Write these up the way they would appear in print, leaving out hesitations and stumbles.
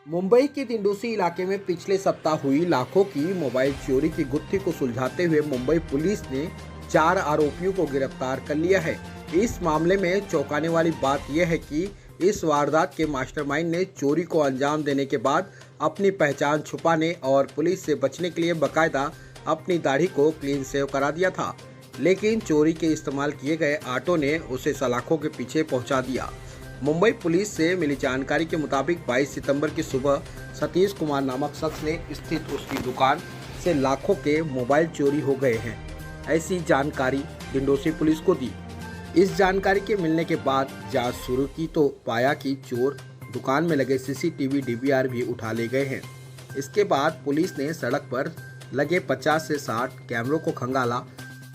मुंबई के दिंडोशी इलाके में पिछले सप्ताह हुई लाखों की मोबाइल चोरी की गुत्थी को सुलझाते हुए मुंबई पुलिस ने 4 आरोपियों को गिरफ्तार कर लिया है। इस मामले में चौंकाने वाली बात यह है कि इस वारदात के मास्टरमाइंड ने चोरी को अंजाम देने के बाद अपनी पहचान छुपाने और पुलिस से बचने के लिए बकायदा अपनी दाढ़ी को क्लीन शेव करा दिया था, लेकिन चोरी के इस्तेमाल किए गए ऑटो ने उसे सलाखों के पीछे पहुंचा दिया। मुंबई पुलिस से मिली जानकारी के मुताबिक 22 सितंबर की सुबह सतीश कुमार नामक शख्स ने स्थित उसकी दुकान से लाखों के मोबाइल चोरी हो गए हैं, ऐसी जानकारी दिंडोशी पुलिस को दी। इस जानकारी के मिलने के बाद जांच शुरू की तो पाया कि चोर दुकान में लगे सीसीटीवी डीवीआर भी उठा ले गए हैं। इसके बाद पुलिस ने सड़क पर लगे 50 से 60 कैमरों को खंगाला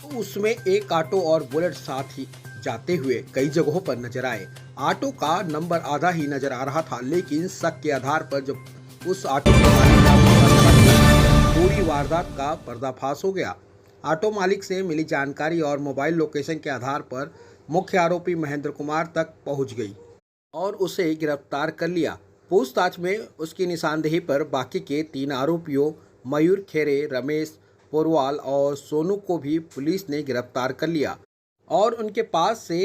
तो उसमें एक ऑटो और बुलेट साथ ही जाते हुए कई जगहों पर नजर आए। ऑटो का नंबर आधा ही नजर आ रहा था, लेकिन शक के आधार पर जब उस ऑटो के मालिक का पता चला, पूरी वारदात का पर्दाफाश हो गया। ऑटो मालिक से मिली जानकारी और मोबाइल लोकेशन के आधार पर मुख्य आरोपी महेंद्र कुमार तक पहुंच गई और उसे गिरफ्तार कर लिया। पूछताछ में उसकी निशानदेही पर बाकी के 3 आरोपियों मयूर खेरे, रमेश पोरवाल और सोनू को भी पुलिस ने गिरफ्तार कर लिया और उनके पास से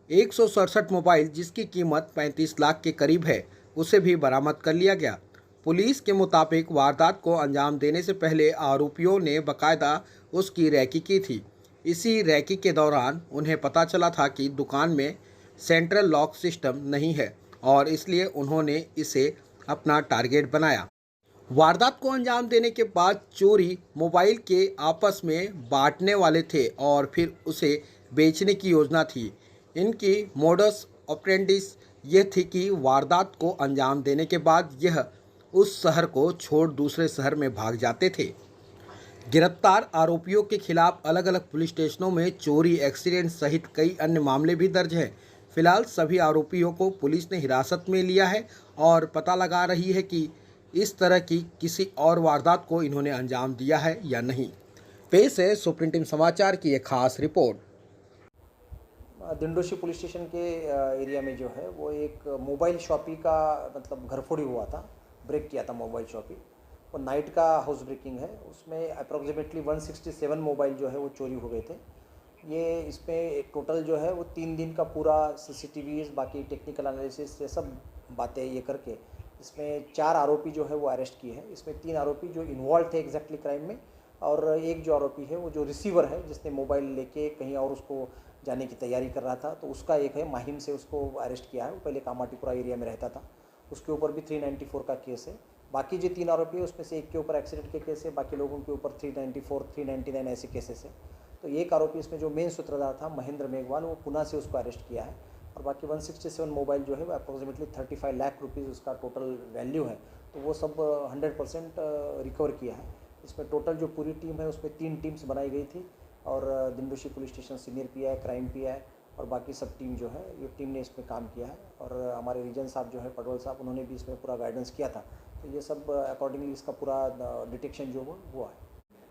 167 मोबाइल जिसकी कीमत 35 लाख के करीब है, उसे भी बरामद कर लिया गया। पुलिस के मुताबिक वारदात को अंजाम देने से पहले आरोपियों ने बाकायदा उसकी रैकी की थी। इसी रैकी के दौरान उन्हें पता चला था कि दुकान में सेंट्रल लॉक सिस्टम नहीं है और इसलिए उन्होंने इसे अपना टारगेट बनाया। वारदात को अंजाम देने के बाद चोरी मोबाइल के आपस में बांटने वाले थे और फिर उसे बेचने की योजना थी। इनकी मोडस ऑपरेंडिस यह थी कि वारदात को अंजाम देने के बाद यह उस शहर को छोड़ दूसरे शहर में भाग जाते थे। गिरफ्तार आरोपियों के खिलाफ अलग अलग पुलिस स्टेशनों में चोरी, एक्सीडेंट सहित कई अन्य मामले भी दर्ज हैं। फिलहाल सभी आरोपियों को पुलिस ने हिरासत में लिया है और पता लगा रही है कि इस तरह की किसी और वारदात को इन्होंने अंजाम दिया है या नहीं। पेश है सुप्रीम टीम समाचार की एक खास रिपोर्ट। दिंडोशी पुलिस स्टेशन के एरिया में जो है वो एक मोबाइल शॉपी का मतलब घरफोड़ी हुआ था, ब्रेक किया था मोबाइल शॉपी। वो नाइट का हाउस ब्रेकिंग है, उसमें अप्रॉक्सीमेटली 167 मोबाइल जो है वो चोरी हो गए थे। ये इसमें टोटल जो है वो 3 दिन का पूरा सीसीटीवीज़, बाकी टेक्निकल एनालिसिस, ये सब बातें ये करके इसमें 4 आरोपी जो है वो अरेस्ट किए हैं। इसमें 3 आरोपी जो इन्वॉल्व थे एग्जैक्टली क्राइम में, और एक जो आरोपी है वो जो रिसीवर है जिसने मोबाइल लेके कहीं और उसको जाने की तैयारी कर रहा था, तो उसका एक है माहिम से उसको अरेस्ट किया है। वो पहले कामाटीपुरा एरिया में रहता था, उसके ऊपर भी 394 का केस है। बाकी जो 3 आरोपी है उसमें से एक के ऊपर एक्सीडेंट के केस है, बाकी लोगों के ऊपर 394, 399 ऐसे केसेस है। तो एक आरोपी इसमें जो मेन सूत्रधार था महेंद्र मेघवाल, वो पुणे से उसको अरेस्ट किया है। और बाकी 167 मोबाइल जो है वो अप्रोक्सीमेटली 35 लाख रुपीज़ उसका टोटल वैल्यू है, तो वो सब 100% रिकवर किया है। इसमें टोटल जो पूरी टीम है उसमें 3 टीम्स बनाई गई थी और Dindoshi police station senior pi, crime pi और बाकी सब टीम जो है, ये टीम ने इसमें काम किया है। और हमारे रीजन साहब जो है पटवाल साहब, उन्होंने भी इसमें पूरा गाइडेंस किया था। तो ये सब अकॉर्डिंगली इसका पूरा डिटेक्शन जो हुआ है।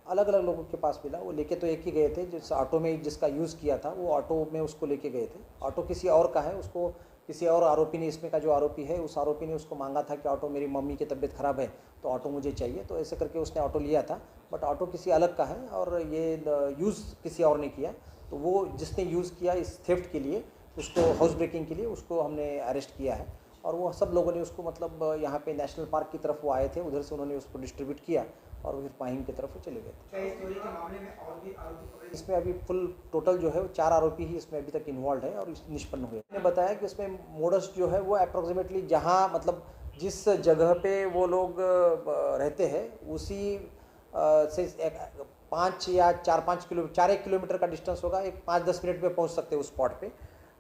अलग अलग लोगों के पास मिला, वो लेके तो एक ही गए थे। जिस ऑटो में जिसका यूज़ किया था वो ऑटो में उसको लेके गए थे। ऑटो किसी और का है, उसको किसी और आरोपी ने, इसमें का जो आरोपी है उस आरोपी ने उसको मांगा था कि ऑटो, मेरी मम्मी की तबीयत ख़राब है तो ऑटो मुझे चाहिए, तो ऐसे करके उसने ऑटो लिया था। बट ऑटो किसी अलग का है और ये यूज़ किसी और ने किया। तो वो जिसने यूज़ किया इस थेफ्ट के लिए, उसको हाउस ब्रेकिंग के लिए, उसको हमने अरेस्ट किया है। और वो सब लोगों ने उसको मतलब यहाँ पे नेशनल पार्क की तरफ वो आए थे, उधर से उन्होंने उसको डिस्ट्रीब्यूट किया और फिर पाहिम की तरफ वो चले गए थे। इसमें अभी फुल टोटल जो है वो 4 आरोपी ही इसमें अभी तक इन्वॉल्व है और निष्पन्न हुए। मैंने बताया कि इसमें मोडस जो है वो अप्रोक्सीमेटली जहाँ मतलब जिस जगह पे वो लोग रहते हैं उसी से 5 या 4-5 किलोमीटर का डिस्टेंस होगा, एक 5-10 मिनट में पहुंच सकते हैं उस स्पॉट पे।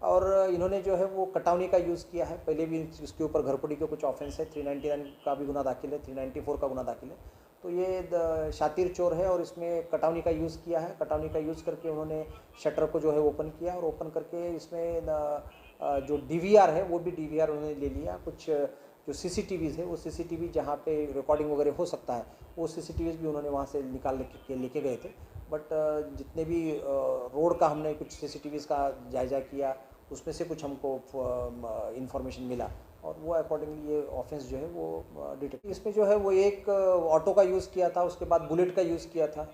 और इन्होंने जो है वो कटावनी का यूज़ किया है। पहले भी इसके ऊपर घरपड़ी के कुछ ऑफेंस है, 399 का भी गुना दाखिल है, 394 का गुना दाखिल है। तो ये शातिर चोर है और इसमें कटावनी का यूज़ किया है। कटावनी का यूज़ करके उन्होंने शटर को जो है ओपन किया और ओपन करके इसमें जो डीवीआर है वो भी डीवीआर उन्होंने ले लिया। कुछ जो सीसीटीवीज़ है वो सीसीटीवी जहाँ पे रिकॉर्डिंग वगैरह हो सकता है वो सीसीटीवीज़ भी उन्होंने वहाँ से निकाल लेके गए थे। बट जितने भी रोड का हमने कुछ सीसीटीवीज़ का जायज़ा किया, उसमें से कुछ हमको इन्फॉर्मेशन मिला और वो अकॉर्डिंगली ये ऑफेंस जो है वो डिटेक्ट। इसमें जो है वो एक ऑटो का यूज़ किया था, उसके बाद बुलेट का यूज़ किया था।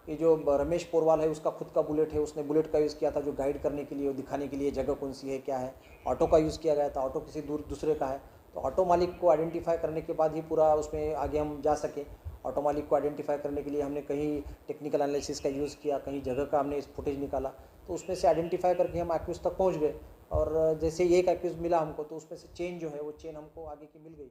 ये जो रमेश पोरवाल है उसका खुद का बुलेट है, उसने बुलेट का यूज़ किया था जो गाइड करने के लिए, दिखाने के लिए जगह कौन सी है क्या है। ऑटो का यूज़ किया गया था, ऑटो किसी दूसरे का है, तो ऑटो मालिक को आइडेंटिफाई करने के बाद ही पूरा उसमें आगे हम जा सके। ऑटो मालिक को आइडेंटिफाई करने के लिए हमने कहीं टेक्निकल एनालिसिस का यूज़ किया, कहीं जगह का हमने फुटेज निकाला, तो उसमें से आइडेंटिफाई करके हम एक्यूज़ तक पहुंच गए। और जैसे ही एक एक्यूज़ मिला हमको, तो उसमें से चेन जो है वो चेन हमको आगे की मिल गई।